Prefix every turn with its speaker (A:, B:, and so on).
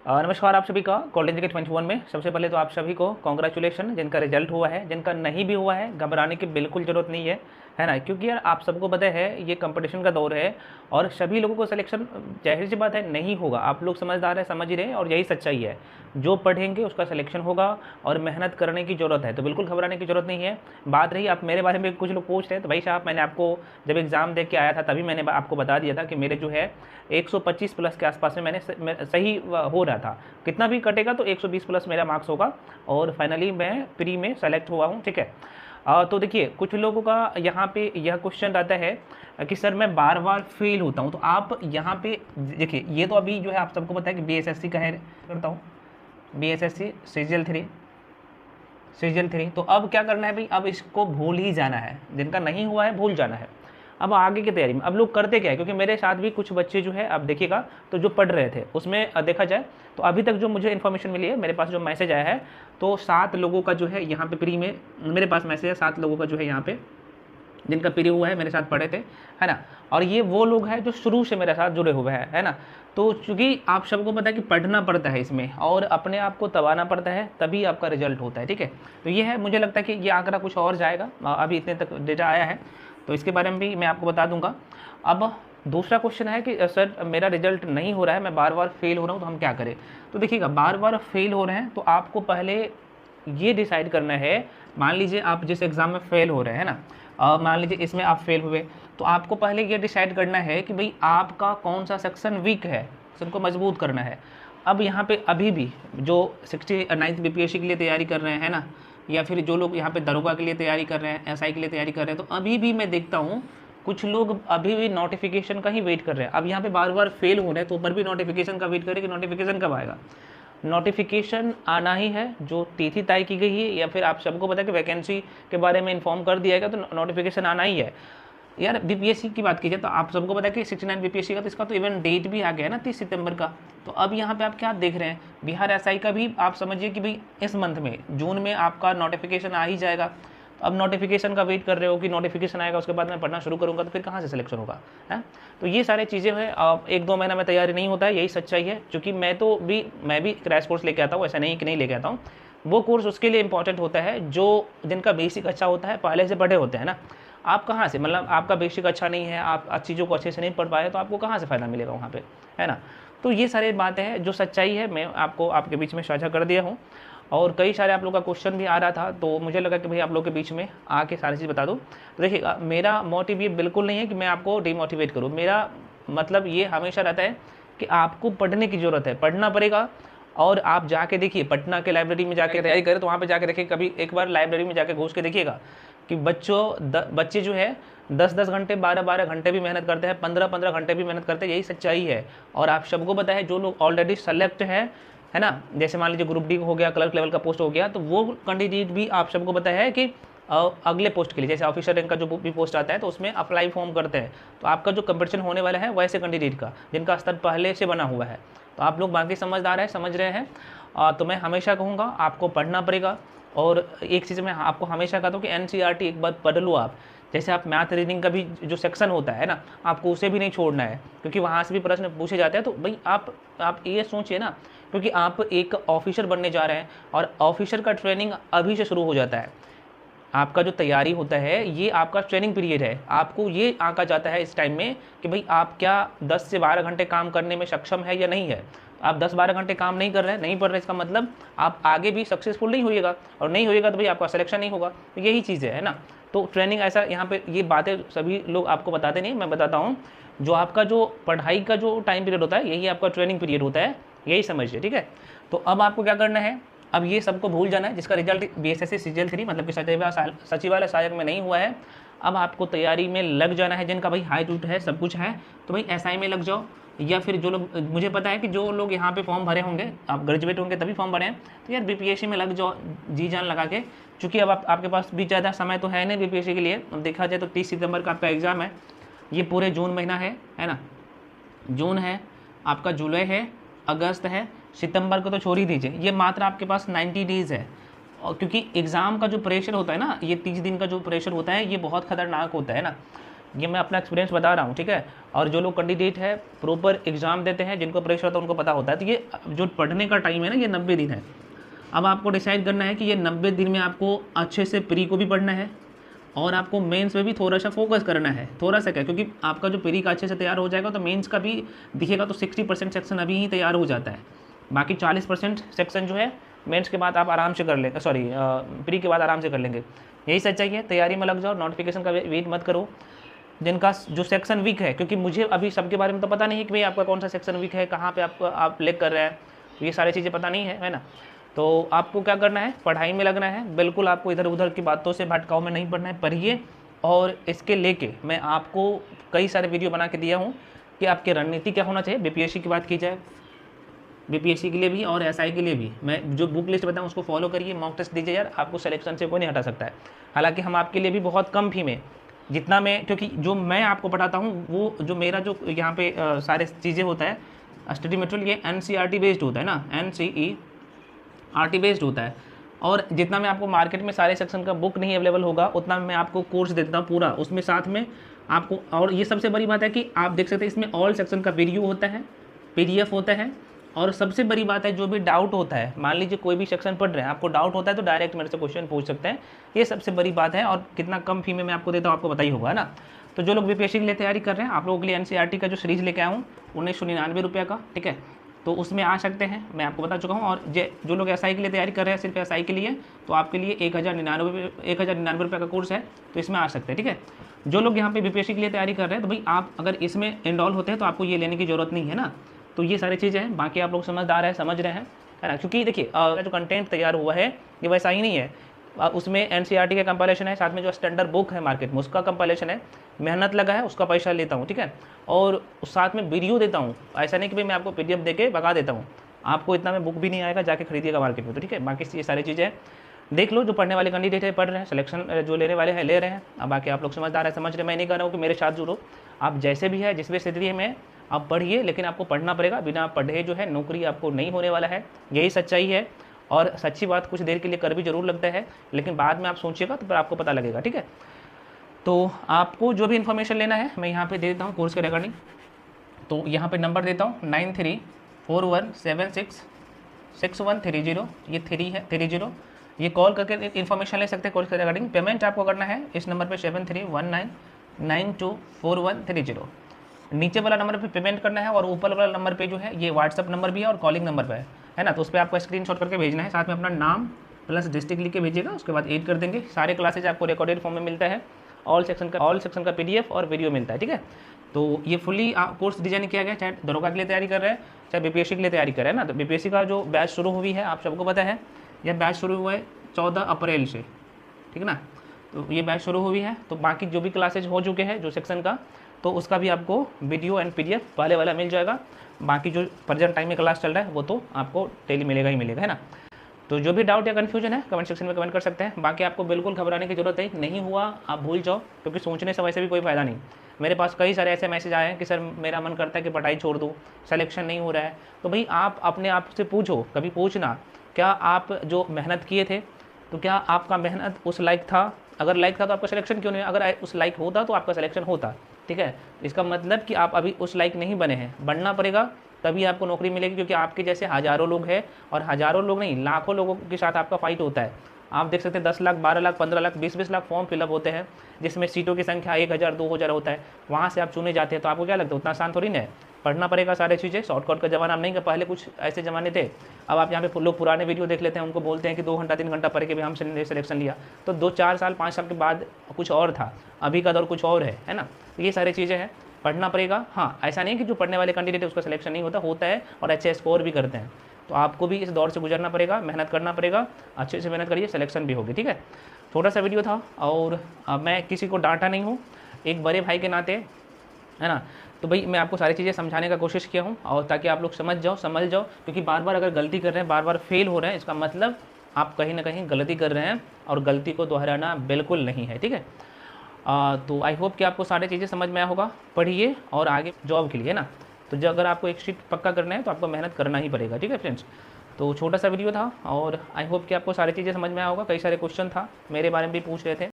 A: नमस्कार आप सभी का कॉलेज के 21 में। सबसे पहले तो आप सभी को कॉन्ग्रेचुलेशन जिनका रिजल्ट हुआ है। जिनका नहीं भी हुआ है घबराने की बिल्कुल ज़रूरत नहीं है ना, क्योंकि यार आप सबको पता है ये कंपटीशन का दौर है और सभी लोगों को सिलेक्शन जाहिर सी बात है नहीं होगा। आप लोग समझदार है, समझ ही रहे हैं और यही सच्चाई है। जो पढ़ेंगे उसका सिलेक्शन होगा और मेहनत करने की ज़रूरत है, तो बिल्कुल घबराने की ज़रूरत नहीं है। बात रही आप मेरे बारे में, कुछ लोग पूछ रहे हैं, तो भाई साहब मैंने आपको जब एग्ज़ाम दे के आया था तभी मैंने आपको बता दिया था कि मेरे जो है 125 प्लस के आसपास में मैंने सही हो रहा था। कितना भी कटेगा तो 120 प्लस मेरा मार्क्स होगा और फाइनली मैं प्री में सेलेक्ट हुआ हूँ। ठीक है। तो देखिए कुछ लोगों का यहाँ पे यह क्वेश्चन रहता है कि सर मैं बार बार फेल होता हूँ। तो आप यहाँ पे देखिए, ये तो अभी जो है आप सबको पता है कि BSSC का है, करता हूँ BSSC सीजल थ्री। तो अब क्या करना है भाई, अब इसको भूल ही जाना है। जिनका नहीं हुआ है भूल जाना है। अब आगे की तैयारी में अब लोग करते क्या है, क्योंकि मेरे साथ भी कुछ बच्चे जो है आप देखिएगा तो जो पढ़ रहे थे उसमें देखा जाए तो अभी तक जो मुझे इन्फॉर्मेशन मिली है, मेरे पास जो मैसेज आया है तो 7 लोगों का जो है यहाँ पे प्री में मेरे पास मैसेज है। 7 लोगों का जो है यहाँ पे जिनका प्री हुआ है, मेरे साथ पढ़े थे, है ना। और ये वो लोग हैं जो शुरू से मेरे साथ जुड़े हुए हैं, है ना। तो चूंकि आप सबको पता है कि पढ़ना पड़ता है इसमें और अपने आप को दबाना पड़ता है, तभी आपका रिजल्ट होता है। ठीक है। तो ये है, मुझे लगता है कि ये आंकड़ा कुछ और जाएगा। अभी इतने तक डेटा आया है तो इसके बारे में भी मैं आपको बता दूंगा। अब दूसरा क्वेश्चन है कि सर मेरा रिजल्ट नहीं हो रहा है, मैं बार बार फेल हो रहा हूँ, तो हम क्या करें। तो देखिएगा, बार बार फेल हो रहे हैं तो आपको पहले ये डिसाइड करना है। मान लीजिए आप जिस एग्ज़ाम में फेल हो रहे हैं ना, मान लीजिए इसमें आप फेल हुए, तो आपको पहले ये डिसाइड करना है कि भाई आपका कौन सा सेक्शन वीक है, उसको मजबूत करना है। अब यहाँ पे अभी भी जो 69th BPSC के लिए तैयारी कर रहे हैं ना, या फिर जो लोग यहाँ पे दरोगा के लिए तैयारी कर रहे हैं, SI के लिए तैयारी कर रहे हैं, तो अभी भी मैं देखता हूँ कुछ लोग अभी भी नोटिफिकेशन का ही वेट कर रहे हैं। अब यहाँ पे बार बार फेल हो रहे हैं तो ऊपर भी नोटिफिकेशन का वेट करें कि नोटिफिकेशन कब आएगा। नोटिफिकेशन आना ही है, जो तिथि तय की गई है, या फिर आप सबको पता है कि वैकेंसी के बारे में इन्फॉर्म कर दिया गया तो नोटिफिकेशन आना ही है। यार BPSC की बात कीजिए तो आप सबको पता है कि 69 BPSC का तो इसका तो इवन डेट भी आ गया है ना, 30 सितंबर का। तो अब यहाँ पे आप क्या देख रहे हैं, बिहार SI का भी आप समझिए कि भाई इस मंथ में जून में आपका नोटिफिकेशन आ ही जाएगा। तो अब नोटिफिकेशन का वेट कर रहे हो कि नोटिफिकेशन आएगा उसके बाद मैं पढ़ना शुरू करूँगा, तो फिर कहाँ से सिलेक्शन होगा, है। तो ये सारी चीज़ें हैं। 1-2 महीना में तैयारी नहीं होता है, यही सच्चाई है। क्योंकि मैं भी क्रैश कोर्स लेके आता हूँ, ऐसा नहीं कि नहीं लेके आता हूँ। वो कोर्स उसके लिए इंपॉर्टेंट होता है जो जिनका बेसिक अच्छा होता है, पहले से पढ़े होते हैं ना। आप कहाँ से, मतलब आपका बेसिक अच्छा नहीं है, आप चीज़ों को अच्छे से नहीं पढ़ पाए, तो आपको कहाँ से फ़ायदा मिलेगा वहाँ पे, है ना। तो ये सारी बातें हैं, जो सच्चाई है मैं आपको आपके बीच में साझा कर दिया हूँ। और कई सारे आप लोग का क्वेश्चन भी आ रहा था, तो मुझे लगा कि भाई आप लोग के बीच में आके सारी चीज़ बता दूँ। तो देखिएगा, मेरा मोटिव ये बिल्कुल नहीं है कि मैं आपको डिमोटिवेट करूँ। मेरा मतलब ये हमेशा रहता है कि आपको पढ़ने की ज़रूरत है, पढ़ना पड़ेगा। और आप जाके देखिए, पटना के लाइब्रेरी में जाके तैयारी करें तो वहाँ पे जाके देखिए, कभी एक बार लाइब्रेरी में जाके घुस के देखिएगा कि बच्चे जो है 10-10 घंटे 12-12 घंटे भी मेहनत करते हैं, 15-15 घंटे भी मेहनत करते हैं, यही सच्चाई है। और आप सबको पता है जो लोग ऑलरेडी सेलेक्ट है ना, जैसे मान लीजिए ग्रुप D हो गया, क्लर्क लेवल का पोस्ट हो गया, तो वो कैंडिडेट भी आप सबको पता है कि अगले पोस्ट के लिए, जैसे ऑफिसर रैंक का जो भी पोस्ट आता है तो उसमें अप्लाई फॉर्म करते हैं। तो आपका जो कंपटीशन होने वाला है वैसे कैंडिडेट का जिनका स्तर पहले से बना हुआ है। तो आप लोग बाकी समझदार है, समझ रहे हैं। तो मैं हमेशा कहूँगा आपको पढ़ना पड़ेगा। और एक चीज़ मैं आपको हमेशा कहता हूँ कि NCERT एक बार पढ़ लो आप। जैसे आप मैथ रीडिंग का भी जो सेक्शन होता है ना, आपको उसे भी नहीं छोड़ना है, क्योंकि वहाँ से भी प्रश्न पूछे जाते हैं। तो भाई आप ये सोचिए ना, क्योंकि आप एक ऑफिसर बनने जा रहे हैं और ऑफिसर का ट्रेनिंग अभी से शुरू हो जाता है। आपका जो तैयारी होता है ये आपका ट्रेनिंग पीरियड है। आपको ये आंका जाता है इस टाइम में कि भाई आप क्या 10 से 12 घंटे काम करने में सक्षम है या नहीं है। आप 10-12 घंटे काम नहीं कर रहे हैं, नहीं पढ़ रहे, इसका मतलब आप आगे भी सक्सेसफुल नहीं होइएगा, और नहीं होइएगा तो भाई आपका सिलेक्शन नहीं होगा। तो यही चीज़ है ना। तो ट्रेनिंग ऐसा, यहाँ पे ये बातें सभी लोग आपको बताते नहीं, मैं बताता हूँ। जो आपका जो पढ़ाई का जो टाइम पीरियड होता है यही आपका ट्रेनिंग पीरियड होता है, यही समझिए। ठीक है। तो अब आपको क्या करना है, अब ये सबको भूल जाना है जिसका रिजल्ट BSSC सीजल 3 मतलब कि सचिवालय सहायक में नहीं हुआ है। अब आपको तैयारी में लग जाना है। जिनका भाई हाई टूट है, सब कुछ है, तो भाई SI में लग जाओ। या फिर जो लोग, मुझे पता है कि जो लोग यहाँ पे फॉर्म भरे होंगे, आप ग्रेजुएट होंगे तभी फॉर्म भरे हैं, तो यार BPSC में लग जाओ जी जान लगा के। चूँकि अब आपके पास भी ज़्यादा समय तो है नहीं BPSC के लिए। देखा जाए तो 30 सितंबर का आपका एग्ज़ाम है, ये पूरे जून महीना है ना। जून है, आपका जुलाई है, अगस्त है, सितंबर को तो छोड़ ही दीजिए, ये मात्र आपके पास 90 डेज़ है। और क्योंकि एग्ज़ाम का जो प्रेशर होता है ना, ये 30 दिन का जो प्रेशर होता है ये बहुत ख़तरनाक होता है ना। ये मैं अपना एक्सपीरियंस बता रहा हूँ, ठीक है। और जो लोग कैंडिडेट है प्रॉपर एग्जाम देते हैं, जिनको प्रेशर होता है उनको पता होता है। तो ये जो पढ़ने का टाइम है ना, ये 90 दिन है। अब आपको डिसाइड करना है कि ये 90 दिन में आपको अच्छे से प्री को भी पढ़ना है और आपको मेंस में भी थोड़ा सा फोकस करना है। थोड़ा सा क्या, क्योंकि आपका जो प्री का अच्छे से तैयार हो जाएगा तो मेंस का भी दिखेगा। तो 60% सेक्शन अभी ही तैयार हो जाता है, बाकी 40% सेक्शन जो है मेंस के बाद आप आराम से कर लेंगे, सॉरी प्री के बाद आराम से कर लेंगे। यही सच्चाई है। तैयारी में लग जाओ, नोटिफिकेशन का वेट मत करो। जिनका जो सेक्शन वीक है, क्योंकि मुझे अभी सबके बारे में तो पता नहीं है कि भाई आपका कौन सा सेक्शन वीक है, कहाँ पे आप लेग कर रहे हैं, ये सारी चीज़ें पता नहीं है ना। तो आपको क्या करना है, पढ़ाई में लगना है। बिल्कुल आपको इधर उधर की बातों से भटकाव में नहीं पढ़ना है, पढ़िए। और इसके लेके मैं आपको कई सारे वीडियो बना के दिया हूँ कि आपकी रणनीति क्या होना चाहिए। बीपीएससी की बात की जाए, बीपीएससी के लिए भी और एसआई के लिए भी मैं जो बुक लिस्ट बताऊँ उसको फॉलो करिए, मॉक टेस्ट दीजिए यार, आपको सिलेक्शन से कोई नहीं हटा सकता है। हालांकि हम आपके लिए भी बहुत कम फी में, जितना मैं, क्योंकि जो मैं आपको पढ़ाता हूँ वो जो मेरा जो यहाँ पे सारे चीज़ें होता है स्टडी मटेरियल, ये एनसीईआरटी बेस्ड होता है ना, एनसीईआरटी बेस्ड होता है। और जितना मैं आपको मार्केट में सारे सेक्शन का बुक नहीं अवेलेबल होगा, उतना मैं आपको कोर्स देता हूँ पूरा, उसमें साथ में आपको। और ये सबसे बड़ी बात है कि आप देख सकते हैं इसमें ऑल सेक्शन का वीडियो होता है, पीडीएफ होता है। और सबसे बड़ी बात है, जो भी डाउट होता है, मान लीजिए कोई भी सेक्शन पढ़ रहे हैं, आपको डाउट होता है तो डायरेक्ट मेरे से क्वेश्चन पूछ सकते हैं। ये सबसे बड़ी बात है। और कितना कम फी में मैं आपको देता हूँ आपको पता ही होगा, है ना। तो जो लोग बीपीएससी के लिए तैयारी कर रहे हैं, आप लोगों के लिए एनसीईआरटी का जो सीरीज़ लेके आया हूँ 1999 रुपये का, ठीक है, तो उसमें आ सकते हैं, मैं आपको बता चुका हूँ। और जो लोग एसआई के लिए तैयारी कर रहे हैं, सिर्फ एसआई के लिए, तो आपके लिए 1099 रुपये का कोर्स है, तो इसमें आ सकते हैं, ठीक है। जो लोग यहाँ पे बीपीएससी के लिए तैयारी कर रहे हैं, तो भाई आप अगर इसमें इनरोल होते हैं तो आपको ये लेने की ज़रूरत नहीं है ना। तो ये सारी चीज़ें हैं, बाकी आप लोग समझदार है, समझ रहे हैं, है ना। क्योंकि देखिए जो कंटेंट तैयार हुआ है ये वैसा ही नहीं है। उसमें एनसीईआरटी का कंपाइलेशन है, साथ में जो स्टैंडर्ड बुक है मार्केट में उसका कंपाइलेशन है। मेहनत लगा है, उसका पैसा लेता हूँ, ठीक है। और साथ में वीडियो देता हूँ, ऐसा नहीं कि भाई मैं आपको पीडीएफ देके भगा देता हूँ। आपको इतना में बुक भी नहीं आएगा, जाके खरीदिएगा मार्केट में, तो ठीक है। बाकी ये सारी चीज़ें देख लो, जो पढ़ने वाले कैंडिडेट है पढ़ रहे हैं, सिलेक्शन जो लेने वाले हैं ले रहे हैं। अब बाकी आप लोग समझदार है, समझ रहे। मैं नहीं कह रहा हूँ कि मेरे साथ जुड़ो, आप जैसे भी है, जिस भी स्थिति में आप पढ़िए, लेकिन आपको पढ़ना पड़ेगा। बिना पढ़े जो है नौकरी आपको नहीं होने वाला है, यही सच्चाई है। और सच्ची बात कुछ देर के लिए कर भी जरूर लगता है, लेकिन बाद में आप सोचिएगा तो फिर आपको पता लगेगा, ठीक है। तो आपको जो भी इन्फॉर्मेशन लेना है मैं यहाँ पे दे देता हूँ कोर्स के रिगार्डिंग। तो यहाँ पे नंबर देता हूँ 9341766130, ये 3 है 30। ये कॉल करके इन्फॉर्मेशन ले सकते हैं कोर्स के रिगार्डिंग। पेमेंट आपको करना है इस नंबर पे 7319924130। नीचे वाला नंबर पे पेमेंट करना है और ऊपर वाला नंबर पे जो है ये व्हाट्सअप नंबर भी है और कॉलिंग नंबर पे है ना। तो उस पर आपको स्क्रीनशॉट करके भेजना है, साथ में अपना नाम प्लस डिस्ट्रिक्ट लिख के भेजिएगा, उसके बाद ऐड कर देंगे। सारे क्लासेज आपको रिकॉर्डेड फॉर्म में मिलता है, ऑल सेक्शन का पीडीएफ और वीडियो मिलता है, ठीक है। तो ये फुली कोर्स डिजाइन किया गया, चाहे दरोगा के लिए तैयारी कर रहे हैं, चाहे बीपीएससी के लिए तैयारी कर रहे हैं ना। तो बीपीएससी का जो बैच शुरू हुई है आप सबको पता है, यह बैच शुरू हुआ है 14 अप्रैल से, ठीक है ना। तो ये बैच शुरू हुई है, तो बाकी जो भी क्लासेज हो चुके हैं जो सेक्शन का, तो उसका भी आपको वीडियो एंड पीडीएफ पहले वाला मिल जाएगा। बाकी जो प्रेजेंट टाइम में क्लास चल रहा है वो तो आपको डेली मिलेगा ही मिलेगा, है ना। तो जो भी डाउट या कन्फ्यूजन है कमेंट सेक्शन में कमेंट कर सकते हैं। बाकी आपको बिल्कुल घबराने की जरूरत है, नहीं हुआ आप भूल जाओ, क्योंकि सोचने से वैसे भी कोई फ़ायदा नहीं। मेरे पास कई सारे ऐसे मैसेज आए हैं कि सर मेरा मन करता है कि पढ़ाई छोड़ दूँ, सिलेक्शन नहीं हो रहा है। तो भाई आप अपने आप से पूछो, कभी पूछना, क्या आप जो मेहनत किए थे तो क्या आपका मेहनत उस लायक था? अगर लायक था तो आपका सिलेक्शन क्यों नहीं? अगर उस लायक होता तो आपका सिलेक्शन होता, ठीक है। इसका मतलब कि आप अभी उस लायक नहीं बने हैं, बनना पड़ेगा, तभी आपको नौकरी मिलेगी। क्योंकि आपके जैसे हज़ारों लोग हैं, और हज़ारों लोग नहीं लाखों लोगों के साथ आपका फाइट होता है। आप देख सकते हैं 10 लाख 12 लाख 15 लाख 20 लाख फॉर्म फिलअप होते हैं, जिसमें सीटों की संख्या 1000 2000 होता है। वहाँ से आप चुने जाते हैं, तो आपको क्या लगता है उतना आसान थोड़ी ना है। पढ़ना पड़ेगा सारी चीज़ें, शॉर्टकट का ज़माना नहीं, का पहले कुछ ऐसे ज़माने थे। अब आप यहाँ पे लोग पुराने वीडियो देख लेते हैं, उनको बोलते हैं कि 2 घंटा 3 घंटा पढ़ के भी हमसे सिलेक्शन लिया। तो 2-4 साल 5 साल के बाद कुछ और था, अभी का दौर कुछ और है ना। तो ये सारी चीज़ें हैं, पढ़ना पड़ेगा। हाँ, ऐसा नहीं कि जो पढ़ने वाले कैंडिडेट है उसका सिलेक्शन नहीं होता है, और अच्छे स्कोर भी करते हैं। तो आपको भी इस दौर से गुजरना पड़ेगा, मेहनत करना पड़ेगा, अच्छे से मेहनत करिए, सिलेक्शन भी होगी, ठीक है। छोटा सा वीडियो था, और मैं किसी को डांटा नहीं हूँ, एक बड़े भाई के नाते, है ना। तो भाई मैं आपको सारी चीज़ें समझाने का कोशिश किया हूँ, और ताकि आप लोग समझ जाओ। क्योंकि बार बार अगर गलती कर रहे हैं, बार बार फेल हो रहे हैं, इसका मतलब आप कहीं ना कहीं गलती कर रहे हैं, और गलती को दोहराना बिल्कुल नहीं है, ठीक है। तो आई होप कि आपको सारी चीज़ें समझ में आया होगा। पढ़िए और आगे जॉब के लिए ना, तो जो अगर आपको एक शीट पक्का करना है तो आपको मेहनत करना ही पड़ेगा, ठीक है फ्रेंड्स। तो छोटा सा वीडियो था, और आई होप कि आपको सारी चीज़ें समझ में आया होगा। कई सारे क्वेश्चन था, मेरे बारे में भी पूछ रहे थे।